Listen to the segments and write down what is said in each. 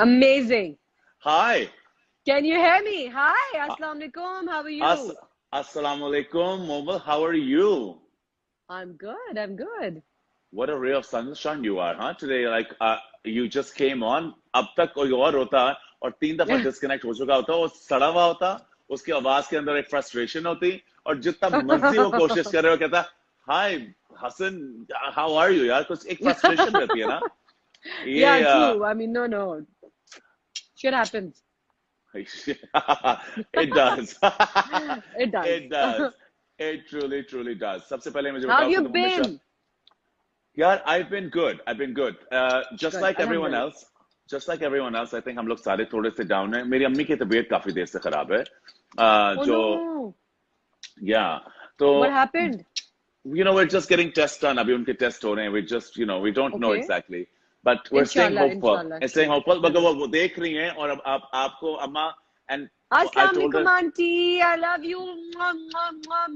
Amazing. Hi. Can you hear me? Hi, Assalamu alaikum. How are you? Assalamu alaikum, Momal. How are you? I'm good. I'm good. What a ray of sunshine you are, huh? Today, like you just came on. अब तक कोई और होता और 3 दफा disconnect हो चुका होता, वो सड़ा हुआ होता, उसकी आवाज के अंदर एक फ्रस्ट्रेशन होती, और जितना मर्जी वो कोशिश कर रहे हो कहता, हाय हसन, हाउ आर यू यार, कुछ एक फ्रस्ट्रेशन रहती है ना ये Yeah, true. I mean, no. Shit happens. It does. It does. It does. It truly does. सबसे पहले मुझे How बताओ have you कि तुम हमेशा been? यार I've been good. I've been good. Just Good. like everyone Alhamdulillah. else. Just like everyone else, I think हम लोग सारे थोड़े से डाउन हैं. मेरी अम्मी की तबीयत काफी देर से खराब है. Oh जो no. yeah. तो What happened? we're just getting tests done. अभी उनके टेस्ट हो रहे हैं. We just we don't know Okay. exactly. But we're staying Inshallah, hopeful. inshallah. We're staying hopeful. मगर वो देख रही हैं और अब आपको अम्मा and I अस्सलाम told her. वालेकुम आंटी, I love you.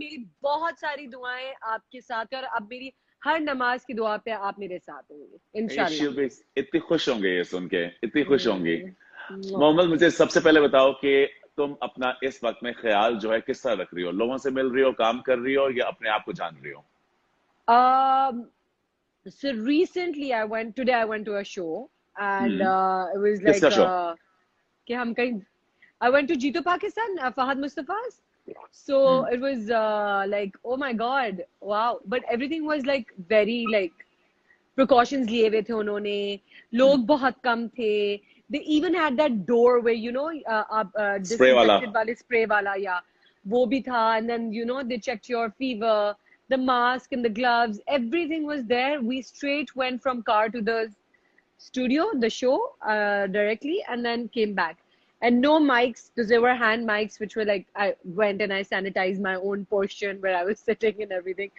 मेरी बहुत सारी दुआएं आपके साथ हैं और अब मेरी हर नमाज की दुआ पे आप मेरे साथ होंगे इंशाल्लाह. इतनी खुश होंगे ये सुन के, इतनी खुश होंगी. मोहम्मद, मुझे सबसे पहले बताओ कि तुम अपना इस वक्त में ख्याल जो है किस तरह रख रही हो? लोगों से मिल रही हो, काम कर रही हो, या अपने आप को जान रही हो? So recently I went to a show and it was like किसका शो? कि हम कहीं I went to Jeetu Pakistan, Fahad Mustafa's. So it was like, oh my God, wow. But everything was like very like precautions लिए हुए थे उन्होंने. लोग बहुत कम थे. They even had that door where Spray वाला. disinfected वाले spray वाला, yeah, वो भी था. And then they checked your fever, the mask and the gloves, everything was there. We straight went from car to the studio, the show directly, and then came back. And no mics, because there were hand mics, which were like, I went and I sanitized my own portion where I was sitting and everything.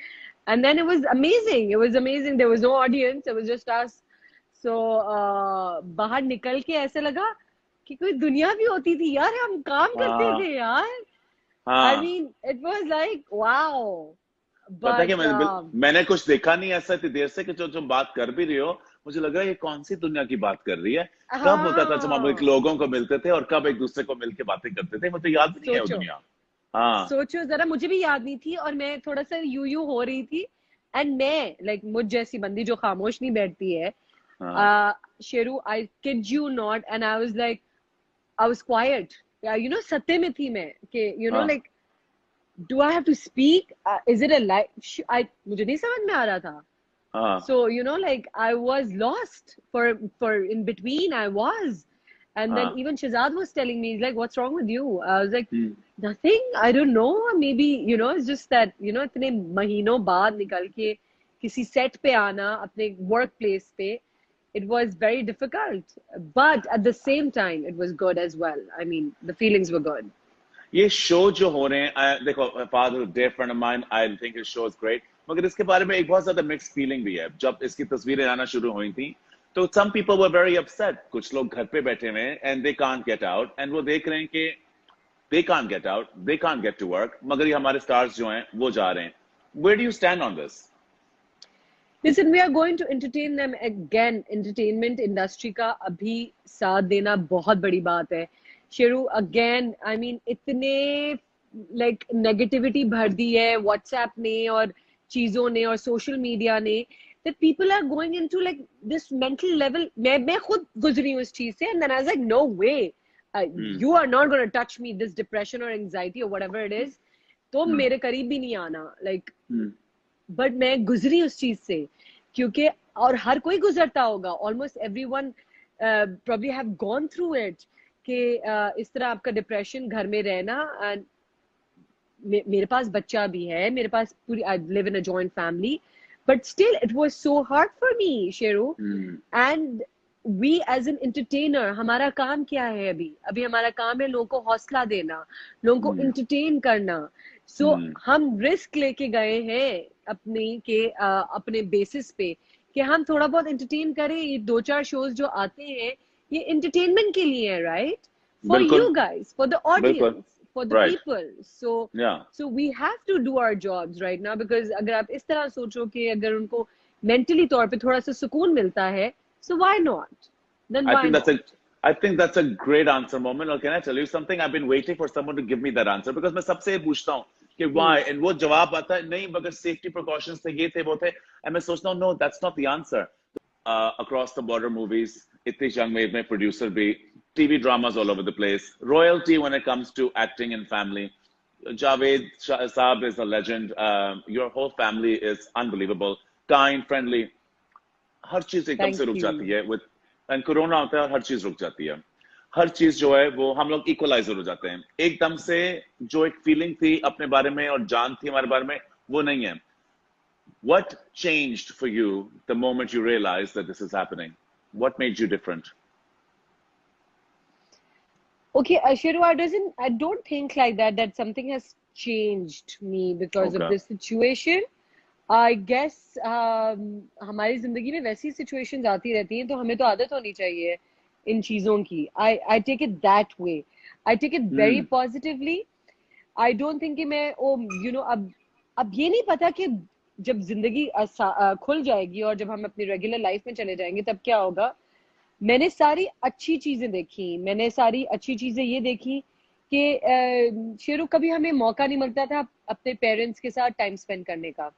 And then it was amazing. It was amazing. There was no audience. It was just us. So बाहर निकल के ऐसे लगा कि कोई दुनिया भी होती थी यार, हम काम करते थे यार. I mean, it was like, wow. पता है But कि मैंने कुछ देखा नहीं ऐसा इतनी देर से कि जो तुम बात कर भी रही हो, मुझे लग रहा है ये कौन सी दुनिया की बात कर रही है. कब होता था जब हम एक लोगों को मिलते थे और कब एक दूसरे को मिलके बातें करते थे? मुझे याद नहीं है वो दुनिया. हाँ, सोचो जरा, मुझे भी याद नहीं थी और मैं थोड़ा सा यू हो रही थी. एंड मैं लाइक मुझ जैसी बंदी जो खामोश नहीं बैठती है, Sheru, I kid you not, and I was like, I was quite. सत्य में थी मैं कि like, do I have to speak? Is it a lie? मुझे नहीं समझ में आ रहा था. So like I was lost for in between. I was, and then even Shazad was telling me, he's like, "What's wrong with you?" I was like, "Nothing. I don't know. Maybe it's just that इतने महीनों बाद निकल के किसी set पे आना अपने workplace पे, it was very difficult. But at the same time, it was good as well. I mean, the feelings were good." ये शो जो हो रहे हैं, देखो, father day friend of mine, I think it show is great, मगर इसके बारे में एक बहुत ज्यादा मिक्स्ड फीलिंग भी है. जब इसकी तस्वीरें आना शुरू हुई थी तो some people were very upset. कुछ लोग घर पे बैठे हुए हैं and they can't get out, and वो देख रहे हैं कि they can't get out, they can't get to work, मगर ये हमारे स्टार्स जो हैं वो जा रहे हैं. Where do you stand on this? Listen, we are going to entertain them again. Entertainment industry का अभी साथ देना बहुत बड़ी बात है. शेरू, again, I mean, इतने like negativity भर दी है WhatsApp ने और चीजों ने और social media ने, that people are going into like this mental level. मैं खुद गुजरी हूँ इस चीज से, and then I was like, no way, you are not going to touch me, this depression or anxiety or whatever it is. तो मेरे करीब भी नहीं आना, like. बट मैं गुजरी उस चीज से, क्योंकि और हर कोई गुजरता होगा. Almost everyone probably have gone through it कि इस तरह आपका डिप्रेशन, घर में रहना. एंड मेरे पास बच्चा भी है, मेरे पास पूरी, I live in a joint family, but still it was so hard for me, Sheru. And we as an entertainer, हमारा काम क्या है? अभी हमारा काम है लोगों को हौसला देना, लोगों को एंटरटेन करना. सो हम रिस्क लेके गए हैं अपने बेसिस पे कि हम थोड़ा बहुत एंटरटेन करें. ये 2-4 शोज जो आते हैं ये एंटरटेनमेंट के लिए है, right? For you guys, for the audience, for the people. So we have to do our jobs right now, because अगर आप इस तरह सोचो कि अगर उनको मेंटली तौर पे थोड़ा सा सुकून मिलता है, so why not? Then why not? I think that's a great answer, Moment. Or can I tell you something? I've been waiting for someone to give me that answer because मैं सबसे पूछता हूँ कि why, Please. and वो जवाब आता है नहीं मगर safety precautions थे ये थे वो थे, and मैं सोचता हूँ no, that's not the answer. Across the border movies, इतनी young wave में producer भी, TV dramas all over the place, royalty when it comes to acting and family. Javed Saab is a legend. Your whole family is unbelievable, kind, friendly. हर चीज एकदम से Thank रुक जाती you. है with and corona होता है और हर चीज रुक जाती है, हर चीज जो है वो हम लोग इक्वलाइजर हो जाते हैं एकदम से, जो एक फीलिंग थी अपने बारे में और जान थी हमारे बारे में वो नहीं है. What changed for you the moment you realized that this is happening? What made you different? Okay, Shiru, I don't think like that, that something has changed me because of Okay. this situation. I guess हमारी जिंदगी में वैसी situations आती रहती हैं तो हमें तो आदत होनी चाहिए इन चीजों की. I take it that way. I take it very positively. I don't think कि मैं अब ये नहीं पता कि जब जिंदगी खुल जाएगी और जब हम अपनी रेगुलर लाइफ में चले जाएंगे तब क्या होगा. मैंने सारी अच्छी चीजें देखी, मैंने सारी अच्छी चीजें ये देखी कि शेरू कभी हमें मौका नहीं मिलता था अपने पेरेंट्स के साथ टाइम स्पेंड करने का.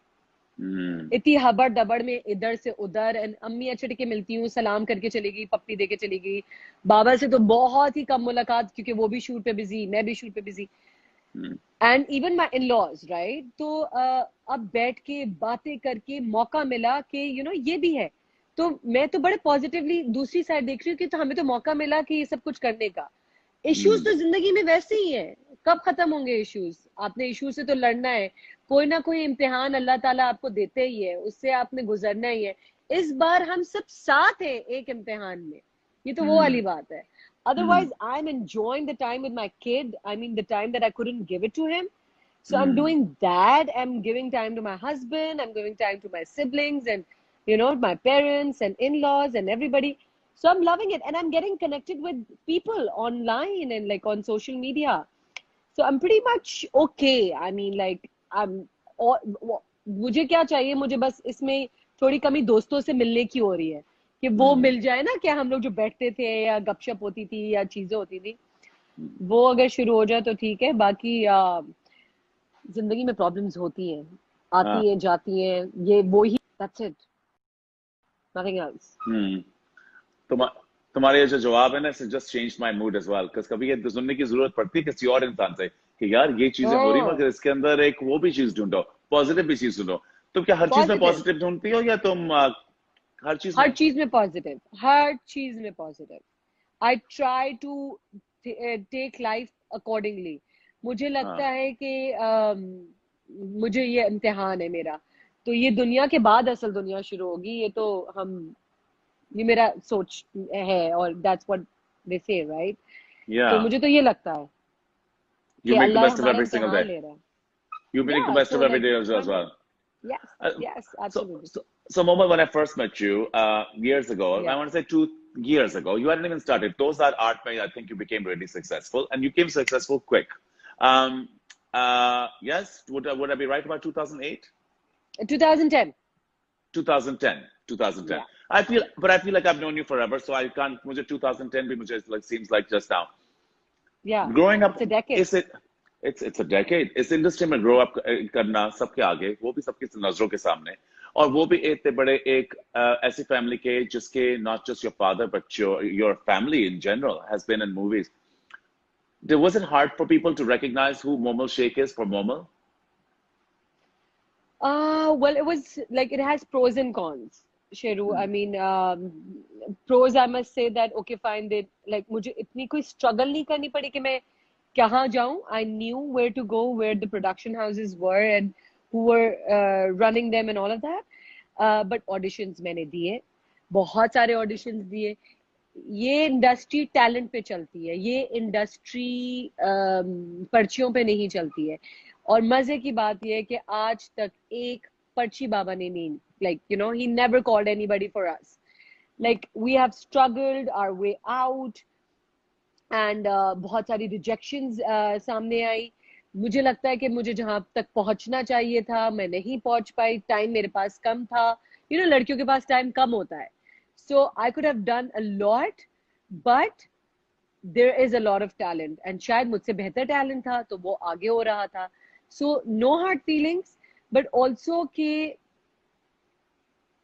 इतनी हबड़ दबड़ में इधर से उधर, एंड अम्मी अच्छे के मिलती हूँ, सलाम करके चली गई, पप्पी देके चली गई. बाबा से तो बहुत ही कम मुलाकात क्योंकि वो भी शूट पे बिजी, मैं भी शूट पे busy, and even my in laws, right. तो अब बैठ के बातें करके मौका मिला कि ये भी है, तो मैं तो बड़े पॉजिटिवली दूसरी साइड देख रही हूँ कि तो हमें तो मौका मिला कि ये सब कुछ करने का. इश्यूज तो जिंदगी में वैसे ही है, कब खत्म होंगे इश्यूज. आपने इश्यूज से तो लड़ना है, कोई ना कोई इम्तिहान अल्लाह ताला आपको देते ही है, उससे आपने गुजरना ही है. इस बार हम सब साथ हैं एक इम्तिहान में, ये तो वो वाली बात है. Otherwise, I'm enjoying the time with my kid. I mean, the time that I couldn't give it to him. So I'm doing that. I'm giving time to my husband. I'm giving time to my siblings and, my parents and in-laws and everybody. So I'm loving it. And I'm getting connected with people online and like on social media. So I'm pretty much okay. I mean, like, मुझे क्या चाहिए, मुझे बस इसमें थोड़ी कमी दोस्तों से मिलने की हो रही है कि वो मिल जाए ना, क्या हम लोग जो बैठते थे या गपशप होती थी या चीजें होती थी, वो अगर शुरू हो जाए तो ठीक है. बाकी जिंदगी में प्रॉब्लम्स होती हैं, आती हैं जाती हैं, ये वो ही, that's it, nothing else. तुम्हारे जो जवाब है ना, it's just change my mood as well, because कभी ये सुनने की जरूरत पड़ती है किसी और इंसान से कि यार ये चीजें हो रही मगर इसके अंदर एक वो भी चीज ढूंढो, पॉजिटिव भी चीज ढूंढो. तुम क्या हर चीज में पॉजिटिव ढूंढती हो या तुम हर चीज में पॉजिटिव, हर चीज में positive. I try to take life accordingly. मुझे लगता है कि मुझे ये इम्तिहान है मेरा, तो ये दुनिया के बाद असल दुनिया शुरू होगी. ये मेरा सोच है, और दैट्स व्हाट दे से, राइट. तो मुझे तो ये लगता है कि अल्लाह हमारा इम्तिहान ले रहा है. You make the best of every day as well. Yes, absolutely. So Mohammed, when I first met you years ago, I want to say 2 years ago, you hadn't even started. Those are art may, I think you became really successful, and you became successful quick. Yes, would I be right about 2008? 2010. 2010. Yeah. I feel like I've known you forever, so I can't. मुझे 2010 भी मुझे like seems like just now. Yeah. Growing up, it's a decade. It's a decade. इस industry में grow up करना सबके आगे, वो भी सबकी नजरों के सामने, और वो भी इतने बड़े एक ऐसी फैमिली के जिसके not just your father but your family in general has been in movies. Was it hard for people to recognize who Momal Sheikh is for Momal? Well, it was like, it has pros and cons, Sheru. I mean, pros, I must say that okay, fine, they like मुझे इतनी कोई struggle नहीं करनी पड़ी कि मैं कहाँ जाऊँ. I knew where to go, where the production houses were and who were running them and all of that. But auditions मैंने दिए, बहुत सारे auditions दिए. ये इंडस्ट्री टैलेंट पे चलती है, ये इंडस्ट्री पर्चियों पे नहीं चलती है. और मजे की बात ये है कि आज तक एक पर्ची बाबा ने नहीं, like, he never called anybody for us. Like, we have struggled our way out and बहुत सारी rejections सामने आई. मुझे लगता है कि मुझे जहां तक पहुंचना चाहिए था मैं नहीं पहुंच पाई, टाइम मेरे पास कम था. लड़कियों के पास टाइम कम होता है. So I could have done a lot, but there is a lot of talent and शायद मुझसे बेहतर talent था तो वो आगे हो रहा था. So no hard feelings, but also कि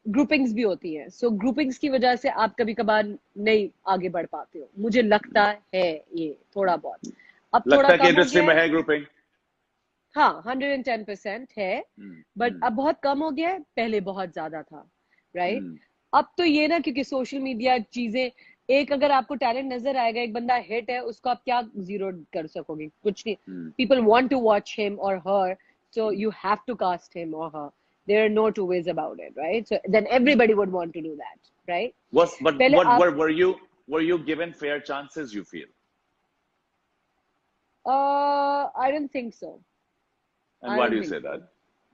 groupings भी होती हैं. So groupings की वजह से आप कभी कभार नहीं आगे बढ़ पाते हो. मुझे लगता है ये थोड़ा बहुत. अब लगता थोड़ा है कि कम हो इंडस्ट्री गया में है. है ग्रुपिंग. हाँ 110% है, बट अब बहुत कम हो गया है. पहले बहुत ज्यादा था, राइट? अब तो ये ना, क्योंकि सोशल मीडिया चीजें, एक अगर आपको टैलेंट नजर आएगा, एक बंदा हिट है, उसको आप क्या जीरो कर सकोगे? कुछ नहीं. People want to watch him और her, so you have to cast him or her. There are no two ways about it, right? So then everybody would want to do that, right? But what were you given fair chances, you feel? I don't think so. And why do you say that?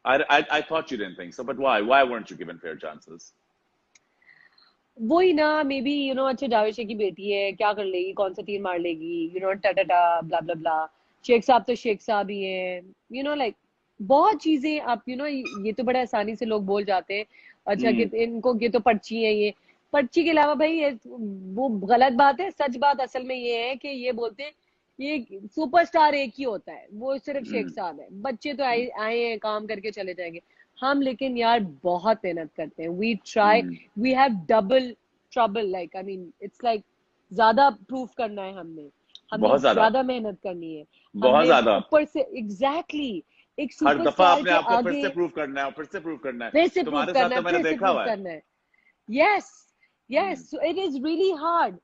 I thought you didn't think so, but why? Why weren't you given fair chances? वही ना, may be you know, अच्छा जावेद शेख की बेटी है, क्या कर लेगी, कौन सा तीर मार लेगी, यू नो, टाटा ब्ला ब्ला ब्ला. शेख साहब तो शेख साहब ही हैं, यू नो, लाइक बहुत चीजें आप, यू नो, ये तो बड़ा आसानी से लोग बोल जाते हैं. अच्छा कि इनको ये तो पर्ची है, ये पर्ची के अलावा भाई ये वो गलत बात है. सच बात असल में ये है कि ये बोलते हैं ये सुपरस्टार एक ही होता है, वो सिर्फ शेख साहब है. बच्चे तो आए हैं, काम करके चले जाएंगे. हम लेकिन यार बहुत मेहनत करते हैं. We try, we have double trouble, like I mean it's like ज्यादा प्रूफ करना है हमें ज्यादा मेहनत करनी है, बहुत ज्यादा ऊपर से. एग्जैक्टली एक हर दफा सुपरस्टार अपने के आप को आगे फिर से प्रूव करना है, फिर से प्रूव करना है. फिर से प्रूव तुम्हारे करना साथ है, तो मैंने फिर से देखा प्रूव हुआ है. करना है. Yes yes, so it is really hard.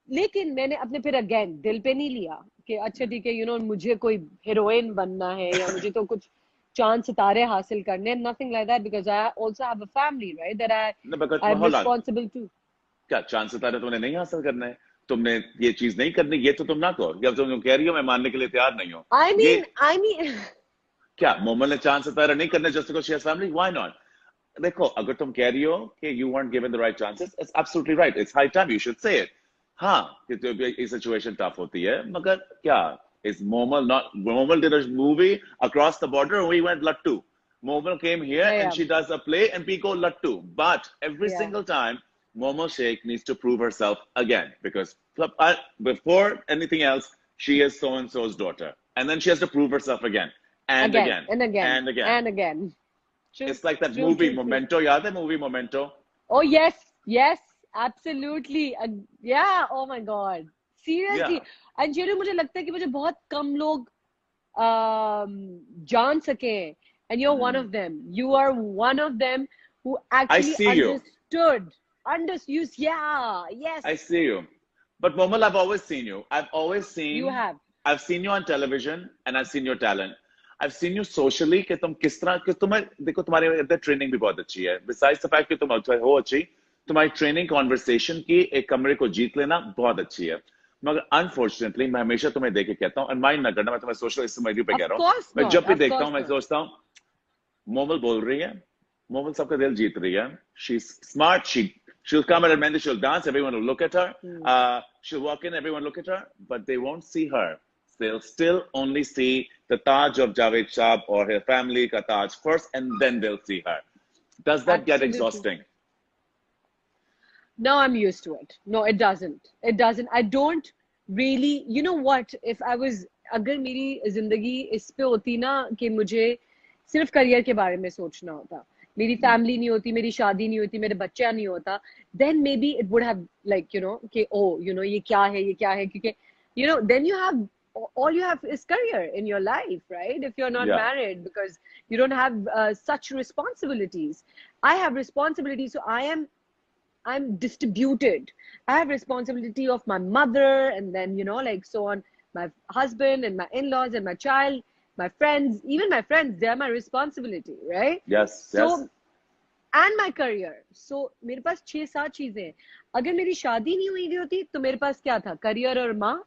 लेकिन मैंने अपने फिर अगेन दिल पे नहीं लिया कि अच्छा ठीक है, यू नो, मुझे कोई हीरोइन बनना है या मुझे तो कुछ चांद सितारे हासिल करने हैं. Nothing like that, because I also have a family, right, that I am responsible to. क्या चांद सितारे तुमने नहीं हासिल करना है? तुमने ये चीज नहीं करनी, ये तो तुम ना कहो. जब तुम कह रही हो मैं मानने के लिए तैयार नहीं हूँ. आई मीन क्या मोमल ने चांद सितारे नहीं करने just because she has family? Why not? देखो, अगर तुम कह रही हो कि you weren't given the right chances, it's absolutely right. It's high time you should say it. हाँ, कि तो ये सिचुएशन टफ होती है, मगर क्या is Momal not? Momal did a movie across the border and we went Lattu. Momal came here and she does a play and we go Lattu. But every single time, Momal Sheikh needs to prove herself again, because before anything else, she is so and so's daughter, and then she has to prove herself again and again and again and again and again. True, it's like that movie Memento. याद है movie Memento? Oh yes, absolutely. Yeah, oh my god, seriously. And Sheru, मुझे लगता है कि मुझे बहुत कम लोग जान सके, and you're one of them. You are one of them who actually understood. Yes. I see you. But Momal, I've always seen you. You have. I've seen you on television and I've seen your talent. I've seen you socially कि तुम किस तरह, कि तुम्हें देखो तुम्हारे अंदर training भी बहुत अच्छी है. Besides the fact कि तुम हो अच्छी, तुम्हारी ट्रेनिंग कॉन्वर्सेशन की एक कमरे को जीत लेना बहुत अच्छी है. मगर अनफॉर्चुनेटली मैं हमेशा तुम्हें देख के कहता हूँ, एंड माइंड ना करना, मैं तुम्हें सोशल इस्तेमाल पे कह रहा हूँ, मैं जब भी देखता हूँ मैं सोचता हूँ मोमल बोल रही है, मोमल सबका दिल जीत रही है. She's smart. She'll come at a minute, she'll dance, everyone will look at her. She'll walk in, everyone look at her, but they won't see her. They'll still only see the Taj of Javed Saab or her family ka Taj first, and then they'll see her. Does that get exhausting? No, I'm used to it. No, it doesn't. It doesn't. I don't really, you know what, if I was, अगर मेरी जिंदगी इस पे होती ना कि मुझे सिर्फ करियर के बारे में सोचना होता, मेरी फैमिली नहीं होती, मेरी शादी नहीं होती, मेरे बच्चा नहीं होता, then maybe it would have, like, you know, कि oh, you know, ये क्या है, क्योंकि, you know, then you have, all you have is career in your life, right? If you're not married, because you don't have such responsibilities. I have responsibilities, so I'm distributed. I have responsibility of my mother, and then, you know, like, so on, my husband and my in-laws and my child, my friends, even my friends, they're my responsibility, right? Yes. And my career. So मेरे पास 6-7 चीजें हैं. अगर मेरी शादी नहीं हुई होती तो मेरे पास क्या था? Career और माँ.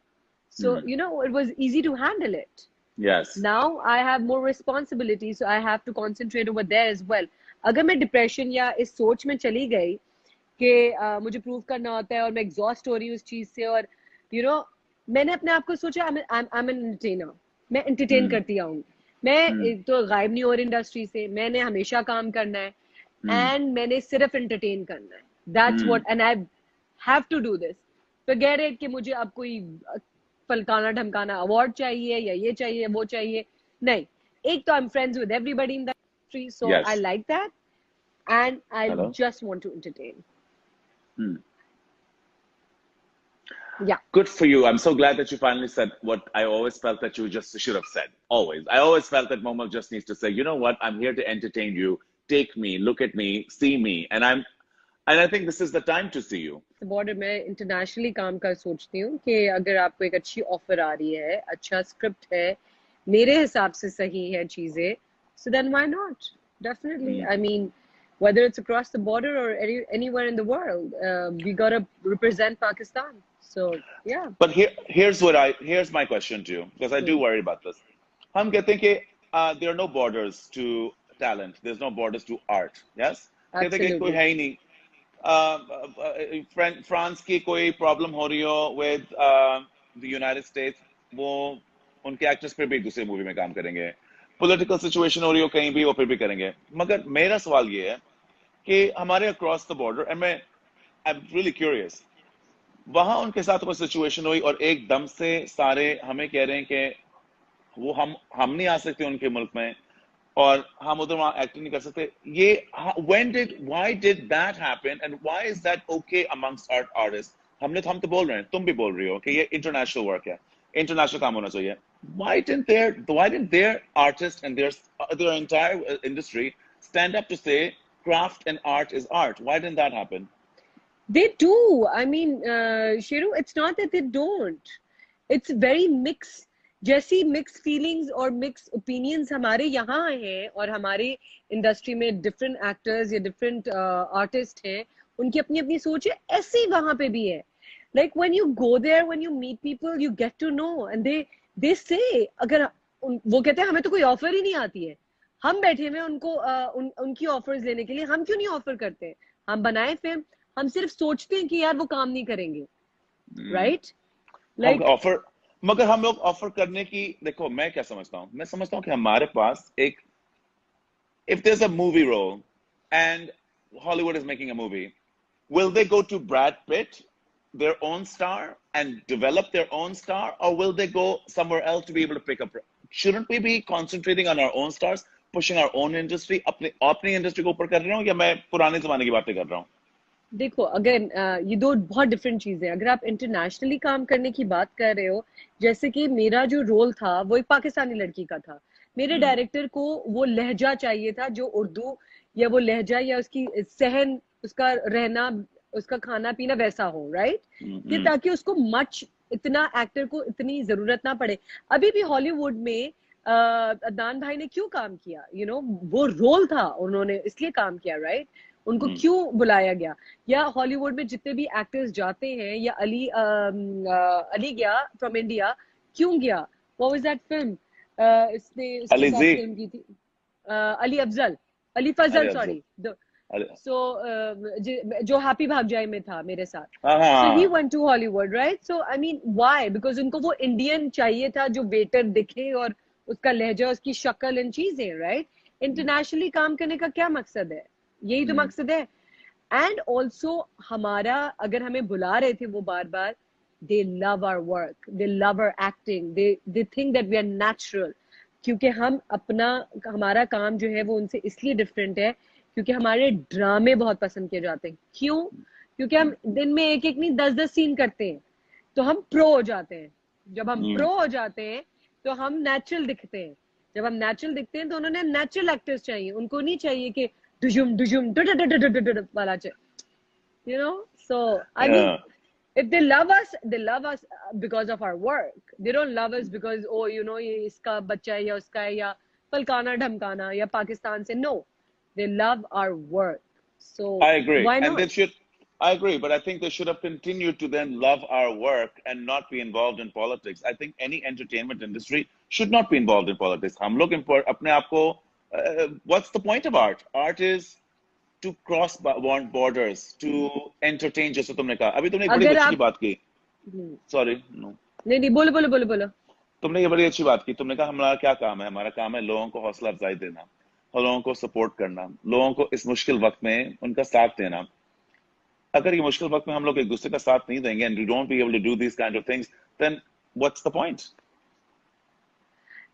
So, you know, it was easy to handle it. Yes. Now I have more responsibility, so I have to concentrate over there as well. अगर मैं डिप्रेशन या इस सोच में चली गई कि मुझे प्रूव करना होता है और मैं एग्जॉस्ट हो रही हूँ उस चीज से, और यू नो, मैंने अपने आप को सोचा आई एम एन एंटरटेनर. मैं एंटरटेन करती आऊँ. मैं तो गायब नहीं हो रही इंडस्ट्री से. मैंने हमेशा काम करना है, एंड मैंने सिर्फ एंटरटेन करना है. That's what, and I have to do this. forget it कि मुझे अब कोई फलकाना ढमकाना अवार्ड चाहिए या ये चाहिए वो चाहिए, नहीं, एक तो I'm friends with everybody in the industry, so I Yes. like that, and I Hello. just want to entertain. Hmm. Yeah. Good for you. I'm so glad that you finally said what I always felt that you just should have said. Always. I always felt that Momo just needs to say, you know what? I'm here to entertain you. Take me, look at me, see me. And I think this is the time to see you. Border मैं internationally काम कर सोचती हूँ कि अगर आपको एक अच्छी ऑफर आ रही है, अच्छा स्क्रिप्ट है, मेरे हिसाब से सही है चीजें, so then why not? Definitely. I mean, whether it's across the border or anywhere in the world, we gotta represent Pakistan. So yeah. But here's my question to you, because I do worry about this. हम कहते हैं कि there are no borders to talent. There's no borders to art. Yes? कहते हैं कि कोई है ही नहीं. फ्रांस की कोई प्रॉब्लम हो रही हो विद द यूनाइटेड स्टेट्स, वो उनके एक्टर्स फिर भी एक दूसरे मूवी में काम करेंगे. पॉलिटिकल सिचुएशन हो रही हो कहीं भी, वो फिर भी करेंगे. मगर मेरा सवाल ये है कि हमारे across the border, and I am really curious, वहां उनके साथ कोई सिचुएशन हुई और एकदम से सारे हमें कह रहे हैं कि वो हम नहीं आ सकते उनके मुल्क में और हम उधर वहां एक्टिंग नहीं कर सकते. ये why did that happen and why is that okay amongst artists? हम तो बोल रहे हैं, तुम भी बोल रही हो कि ये इंटरनेशनल वर्क है, इंटरनेशनल काम होना चाहिए. Why didn't their artists and their entire industry stand up to say craft and art is art? Why didn't that happen? They do. I mean, Shiru, it's not that they don't. It's very mixed. जैसी mix feelings और mix opinions हमारे यहाँ हैं और हमारे industry में different actors या different artist हैं, उनकी अपनी अपनी सोच है, ऐसे ही वहां पे भी है. Like when you go there, when you meet people, you get to know and they say, अगर वो कहते हैं हमें तो कोई ऑफर ही नहीं आती है, हम बैठे हुए उनको उनकी ऑफर्स लेने के लिए, हम क्यों नहीं ऑफर करते? हम बनाए फिल्म, हम सिर्फ सोचते हैं कि यार वो काम नहीं करेंगे, राइट? लाइक ऑफर, मगर हम लोग ऑफर करने की, देखो मैं क्या समझता हूँ, मैं समझता हूँ कि हमारे पास एक, if there's a movie role and Hollywood is making a movie, will they go to Brad Pitt, their own star, and develop their own star, or will they go somewhere else to be able to pick up? Shouldn't we be concentrating on our own stars, pushing our own industry? अपनी industry को ऊपर कर रहा हूँ या मैं पुराने जमाने की बातें कर रहा हूँ? देखो, अगर ये दो बहुत डिफरेंट चीजें. अगर आप इंटरनेशनली काम करने की बात कर रहे हो, जैसे कि मेरा जो रोल था वो एक पाकिस्तानी लड़की का था, मेरे डायरेक्टर को वो लहजा चाहिए था जो उर्दू या वो लहजा या उसकी सहन, उसका रहना, उसका खाना पीना वैसा हो, राइट? कि ताकि उसको इतना एक्टर को इतनी जरूरत ना पड़े. अभी भी हॉलीवुड में अदनान भाई ने क्यों काम किया? वो रोल था, उन्होंने इसलिए काम किया, राइट? उनको क्यों बुलाया गया? या हॉलीवुड में जितने भी एक्टर्स जाते हैं, या अली गया फ्रॉम इंडिया, क्यों गया? What was that film? इसने उसके साथ फिल्म की थी, अली फजल, सॉरी. सो जो हैप्पी भाग जाए में था मेरे साथ. So he went to Hollywood, right? So I mean why? Because उनको वो इंडियन चाहिए था जो वेटर दिखे और उसका लहजा, उसकी शक्ल एंड चीजें, राइट? इंटरनेशनली काम करने का क्या मकसद है? यही तो मकसद है. एंड ऑल्सो हमारा, अगर हमें बुला रहे थे वो बार बार, they love our work, they love our acting, they think that we are natural. क्योंकि हमारा काम जो है वो उनसे इसलिए डिफरेंट है क्योंकि हमारे ड्रामे बहुत पसंद किए जाते हैं. क्यों? क्योंकि हम दिन में एक एक नहीं 10-10 सीन करते हैं, तो हम प्रो हो जाते हैं. जब हम प्रो हो जाते हैं तो हम नेचुरल दिखते हैं. जब हम नेचुरल दिखते हैं तो उन्होंने नेचुरल एक्टर्स चाहिए, उनको नहीं चाहिए कि dujum wala so I mean, if they love us because of our work. They don't love us because ये इसका बच्चा है या उसका है या फलकाना ढमकाना या पाकिस्तान से. No, they love our work. So I agree. Why not? And I agree, but I think they should have continued to then love our work and not be involved in politics. I think any entertainment industry should not be involved in politics. हम लोग अपने आप को, what's the point of art? Art is to cross borders, to entertain. जैसे तुमने कहा, अभी तुमने एक बड़ी अच्छी बात की. Sorry, no. नहीं, बोलो. तुमने ये बड़ी अच्छी बात की. तुमने कहा हमारा क्या काम है? हमारा काम है लोगों को हौसला अफजाई देना, लोगों को सपोर्ट करना, लोगों को इस मुश्किल वक्त में उनका साथ देना. अगर ये मुश्किल वक्त में हम लोग एक दूसरे का साथ नहीं देंगे and you don't be able to do this kind of things, then what's the point?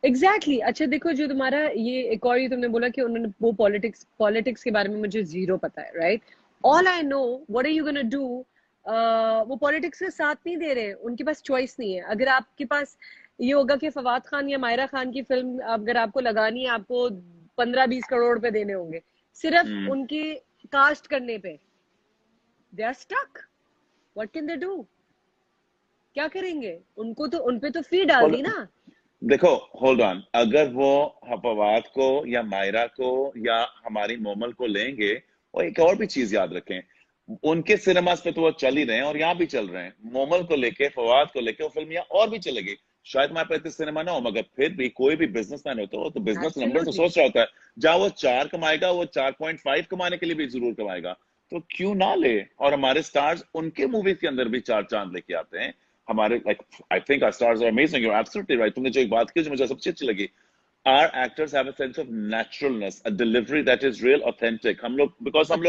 Exactly exactly. अच्छा देखो, जो तुम्हारा ये एक और ये तुमने बोला कि उन्होंने वो पॉलिटिक्स पॉलिटिक्स के बारे में मुझे जीरो पता है, right? All I know what are you gonna do, वो पॉलिटिक्स के साथ नहीं दे रहे, उनके पास चॉइस नहीं है। अगर आपके पास ये होगा कि फवाद खान या मायरा खान की फिल्म अगर आपको लगानी है, आपको 15-20 करोड़ रुपए देने होंगे सिर्फ उनके कास्ट करने पे, they are stuck. What can they do? क्या करेंगे? उनको तो उनपे तो फी डाल दी ना। देखो होल्ड ऑन, अगर वो फवाद को या मायरा को या हमारी मोमल को लेंगे, और एक और भी चीज याद रखें, उनके सिनेमास पे तो वो चल ही रहे हैं और यहाँ भी चल रहे हैं। मोमल को लेके, फवाद को लेके वो फिल्म यहाँ और भी चलेगी। शायद हमारे पे इतने सिनेमा ना हो, मगर फिर भी कोई भी बिजनेसमैन होता है, वो तो बिजनेस नंबर तो सोच रहा होता है। जहाँ वो 4 कमाएगा, वो 4.5 कमाने के लिए भी जरूर कमाएगा, तो क्यों ना ले। और हमारे स्टार्स उनके मूवीज के अंदर भी 4 चांद लेके आते हैं। हमारे like I think our stars are amazing, you are absolutely right. तुमने जो एक बात की जो मुझे सबसे अच्छी लगी, our actors have a sense of naturalness, a delivery that is real authentic. हम लोग because हम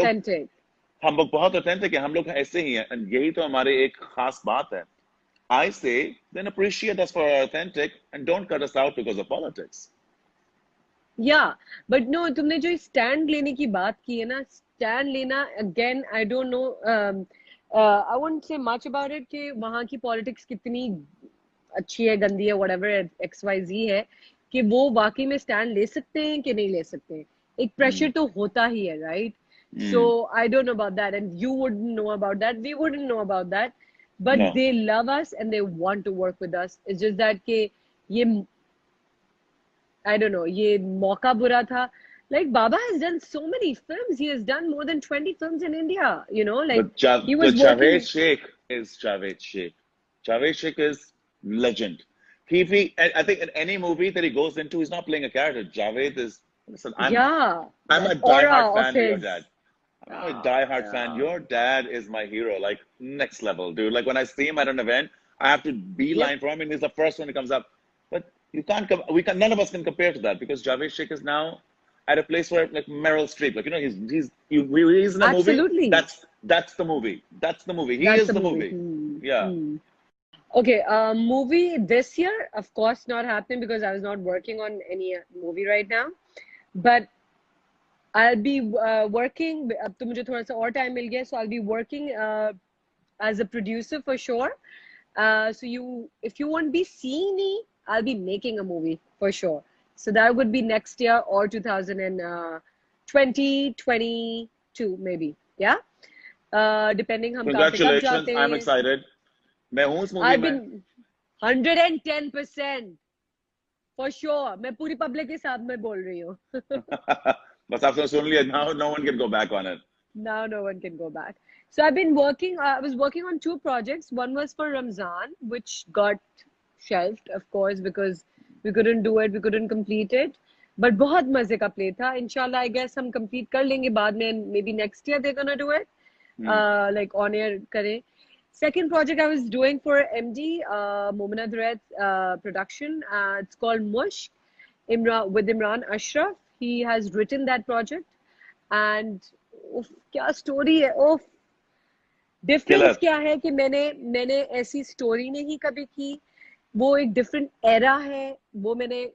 लोग बहुत authentic हैं, हम लोग ऐसे ही हैं, and यही तो हमारे एक खास बात है। I say then appreciate us for our authentic and don't cut us out because of politics. या बट नो, तुमने जो स्टैंड लेने की बात की है ना, स्टैंड लेना again, I don't no, I won't say much about it कि वहां की पॉलिटिक्स कितनी अच्छी है, गंदी है, व्हाटएवर एक्स वाई जी है, कि वो वाकई में स्टैंड ले सकते हैं कि नहीं ले सकते हैं। एक प्रेशर तो होता ही है, right? So I don't know about that, and you wouldn't know about that, we wouldn't know about that, but No. They love us and they want to work with us. It's just that कि ये I don't know, ये मौका बुरा था. Like Baba has done so many films. He has done more than 20 films in India. You know, like he was working. Javed Sheikh is Javed Sheikh. Javed Sheikh is legend. I think in any movie that he goes into, he's not playing a character. Javed is. Listen, I'm a diehard fan of your dad. I'm a diehard fan. Your dad is my hero, like next level, dude. Like when I see him at an event, I have to beeline for him, and he's the first one that comes up. But you can't. None of us can compare to that because Javed Sheikh is now at a place where, like Meryl Streep, like he's in a Absolutely. movie. That's the movie. That's the movie. He is the movie. Yeah. Okay, movie this year, of course, not happening because I was not working on any movie right now. But I'll be working. अब तो मुझे थोड़ा सा और time मिल गया, so I'll be working as a producer for sure. So if you won't be seeing me, I'll be making a movie for sure. So that would be next year or 2022 maybe. Yeah. Depending हम कहाँ पे कब जाते हैं. I'm excited. मैं हूँ इस movie में. I've been 110% for sure. मैं पूरी पब्लिक के साथ में बोल रही हूँ. बस आपने सुन लिया. Now no one can go back on it. Now no one can go back. So I've been working. I was working on 2 projects. One was for Ramzan, which got shelved, of course, because we couldn't do it. We couldn't complete it. But बहुत मजे का play था. Inshallah, I guess हम complete कर लेंगे बाद में. Maybe next year they're gonna do it. Like on air करें. Second project I was doing for MD, Momina Duret production. It's called Mushk, with Imran Ashraf. He has written that project. And क्या story है. Difference क्या है कि मैंने ऐसी story नहीं कभी की. वो एक डिफरेंट एरा है, वो मैंने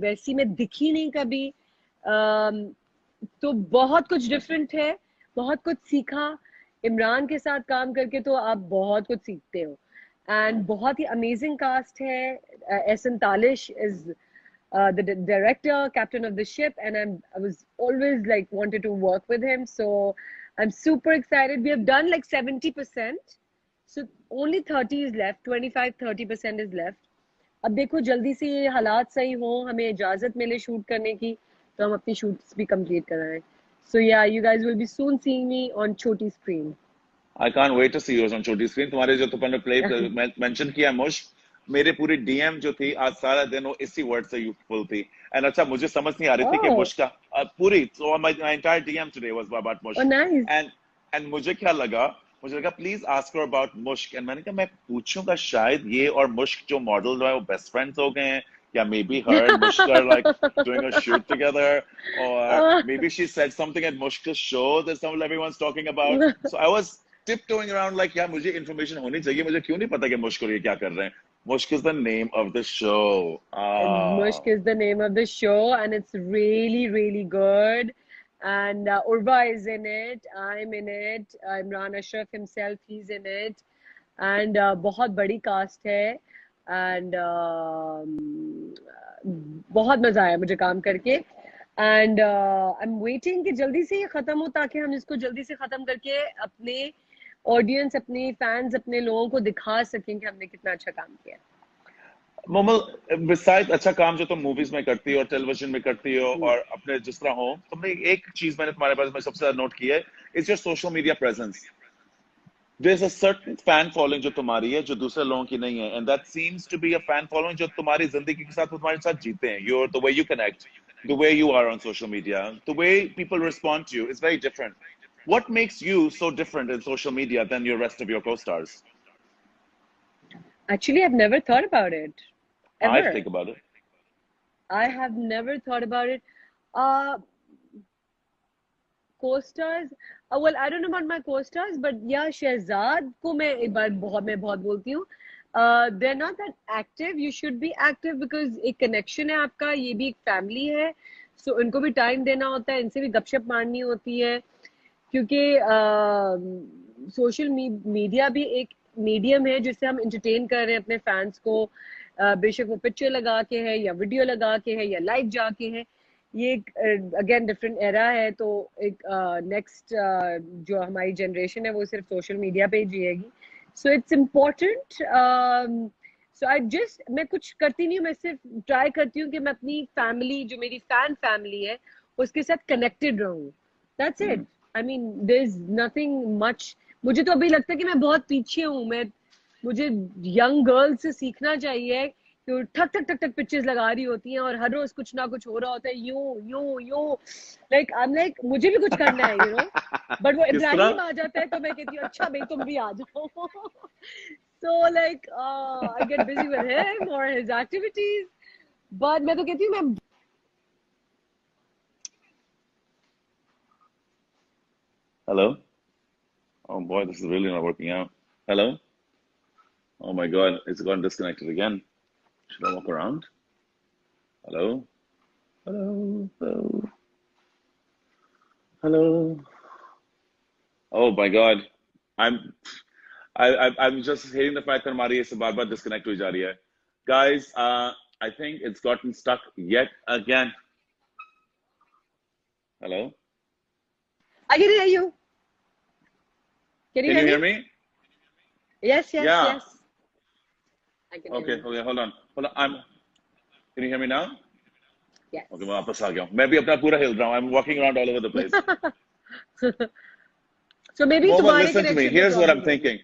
वैसी में दिखी नहीं कभी. तो बहुत कुछ डिफरेंट है, बहुत कुछ सीखा. इमरान के साथ काम करके तो आप बहुत कुछ सीखते हो. एंड बहुत ही अमेजिंग कास्ट है. Ehsan Talish is the director, captain of the ship, and I was always like wanted to work with him, so I'm super excited. We have done like 70%, so only 30 is left. 25-30% is left. अब देखो जल्दी से ये हालात सही हो, हमें इजाजत मिले शूट करने की, तो हम अपनी शूट्स भी कंप्लीट कराएं. So yeah, you guys will be soon seeing me on छोटी screen. I can't wait to see you on छोटी screen. तुम्हारे जो तुमने प्ले मेंशन किया मुश्क, मेरे पूरी डीएम जो थी आज सारा दिन वो इसी वर्ड से फुल थी. एंड अच्छा मुझे समझ नहीं आ रही थी कि मुश्क का पूरी, so my entire DM today was about मुश्क. Oh nice. And मुझे क्या लगा, प्लीज आस्क हर अबाउट मुश्क. एंड मैंने कहा मैं पूछूंगा शायद ये और मुश्क जो मॉडल है वो बेस्ट फ्रेंड्स हो गए हैं, Yeah, maybe her and Mushkar like doing a shoot together, or uh, maybe she said something at Mushkar's show that some everyone's talking about. So I was tiptoeing around like, yeah, मुझे information होनी चाहिए. मुझे क्यों नहीं पता कि Mushkar ये क्या कर रहे हैं? Mushk is the name of the show. Mushk Ah, is the name of the show, and it's really, really good. And Urva is in it. I'm in it. Imran Ashraf himself, he's in it. And बहुत बड़ी cast है. And बहुत मजा आया मुझे काम करके. And I'm waiting कि जल्दी से ये खत्म हो ताकि हम इसको जल्दी से खत्म करके अपने ऑडियंस, अपने फैंस, अपने लोगों को दिखा सकें कि हमने कितना अच्छा काम किया. मोमल, besides अच्छा काम जो तुम मूवीज में करती हो और टेलीविजन में करती हो और अपने जिस तरह हो, तुमने एक चीज मैंने तुम्हारे बारे में सबसे ज्यादा नोट की है, is your social media presence. There's a certain fan following जो तुम्हारी है जो दूसरे लोगों की नहीं है, and that seems to be a fan following जो तुम्हारी जिंदगी के साथ तुम्हारे साथ जीते हैं. You're the way you connect, the way you are on social media, the way people respond to you is very different. What makes you so different in social media than your rest of your co-stars? Actually, I've never thought about it. I Ever. think about it. I have never thought about it. Uh, Co-stars. Well, I don't know about my co-stars, but yeah, Shehzad को मैं बहुत बोलती हूँ. They're not that active. You should be active because एक connection है आपका, ये भी एक family है. So उनको भी time देना होता है, इनसे भी गपशप मारनी होती है. क्योंकि सोशल मीडिया भी एक मीडियम है जिससे हम एंटरटेन कर रहे हैं अपने फैंस को. बेशक वो पिक्चर लगा के है या वीडियो लगा के है या लाइव जाके है. ये अगेन डिफरेंट एरा है. तो एक नेक्स्ट जो हमारी जनरेशन है वो सिर्फ सोशल मीडिया पे ही जिएगी. So it's important. सो मैं कुछ करती नहीं हूँ. मैं सिर्फ ट्राई करती हूँ कि मैं अपनी फैमिली, जो मेरी फैन फैमिली है, उसके साथ कनेक्टेड रहूँ. That's it. I mean there is nothing much. मुझे तो अभी लगता है कि मैं बहुत पीछे हूँ. मुझे यंग गर्ल्स से सीखना चाहिए कि वो ठक ठक ठक ठक पिक्चर्स लगा रही होती हैं और हर रोज कुछ ना कुछ हो रहा होता है. यूं लाइक आई एम लाइक मुझे भी कुछ करना है, यू नो. बट वो किस इब्राहिम तरह? आ जाता है तो मैं कहती हूँ अच्छा भाई तुम भी आ जाओ. So like I get busy with him और हिज एक्टिविटीज. बट मैं तो कहती हूँ मैं Hello? Oh boy, this is really not working out. Hello? Oh my God, it's gone disconnected again. Should I walk around? Hello? Hello? Hello? Hello? Oh my God. I'm I'm just hating the fact that हमारी ये बार बार disconnect हुई जा रही है. Guys, I think it's gotten stuck yet again. Hello? I can hear you. Can you Can you hear hear me? me? Yes, yes, Yeah. yes. I can hear Okay, you. okay, hold on. Hold on. Can you hear me now? Yes. Okay, मैं वापस आ गया हूँ. मैं भी अपना पूरा हिल रहा हूँ. I'm walking around all over the place. So maybe Mohammed, तुम्हारे listen to me. connection में Here's what I'm problem होगी. thinking.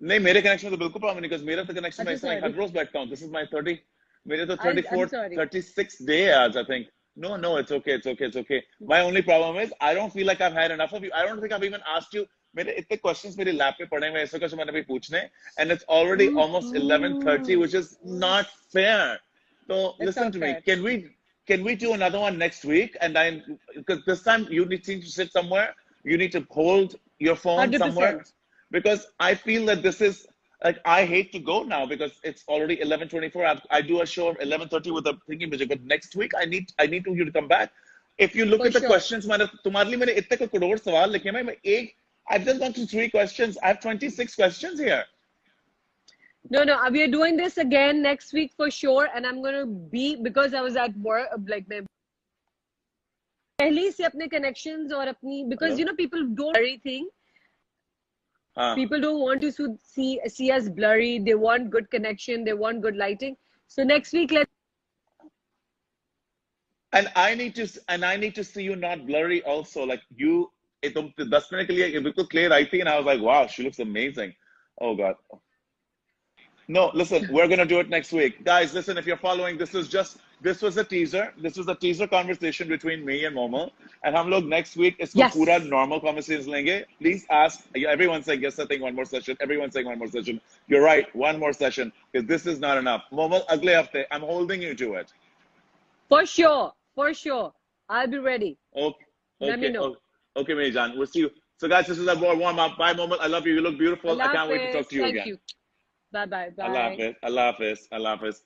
नहीं, मेरे कनेक्शन में तो बिल्कुल प्रॉब्लम नहीं, because मेरा तो कनेक्शन में अच्छा इस तरह हर sorry. रोज बैठता हूँ. This is my 30, मेरे तो I'm 34, sorry. 36th day आज, I think. No, it's okay, it's okay, it's okay. My only problem is I don't feel like I've had enough of you. I don't think I've even asked you. मेरे इतने questions मेरे lap पे पड़े हुए हैं, ऐसे मैंने अभी पूछने, and it's already almost 11:30, which is not fair. So It's listen not to me. fair. Can we do another one next week? And because this time you need to sit somewhere. You need to hold your phone somewhere, 100%. because I feel that this is like, I hate to go now because it's already 11:24. I do a show of 11:30 with a thingy music, but next week I need you to come back. If you look For at the sure. questions, मैंने तुम्हारे लिए मैंने इतने करोड़ सवाल लिखे हैं. मैं एक I've just gone through 3 questions. I have 26 questions here. No, we are doing this again next week for sure, and I'm gonna be, because I was at work, like मैं पहले से अपने connections और अपनी, because Hello? you know people don't everything. हाँ. People don't want to see us blurry. They want good connection. They want good lighting. So next week let's. And I need to see you not blurry also. Like you, तुम 10 minute के लिए बिल्कुल clear आई थी, and I was like, wow, she looks amazing. Oh God. No, listen, we're gonna do it next week. Guys, listen, if you're following, this was a teaser. This was a teaser conversation between me and Momo. And हम लोग next week इसको Yes. पूरा normal conversations लेंगे. Please ask. Everyone's saying yes, I think one more session. Everyone's saying one more session. You're right, one more session. Because this is not enough. Momo, अगले हफ्ते, I'm holding you to it. For sure. For sure. I'll be ready. Okay. Let me know. Okay, Mejan. We'll see you. So guys, this is a more warm up. Bye, Momo. I love you. You look beautiful. I can't wait to talk to you Thank again. you. Bye bye. Bye. Allah Hafiz. Allah Hafiz. Allah Hafiz.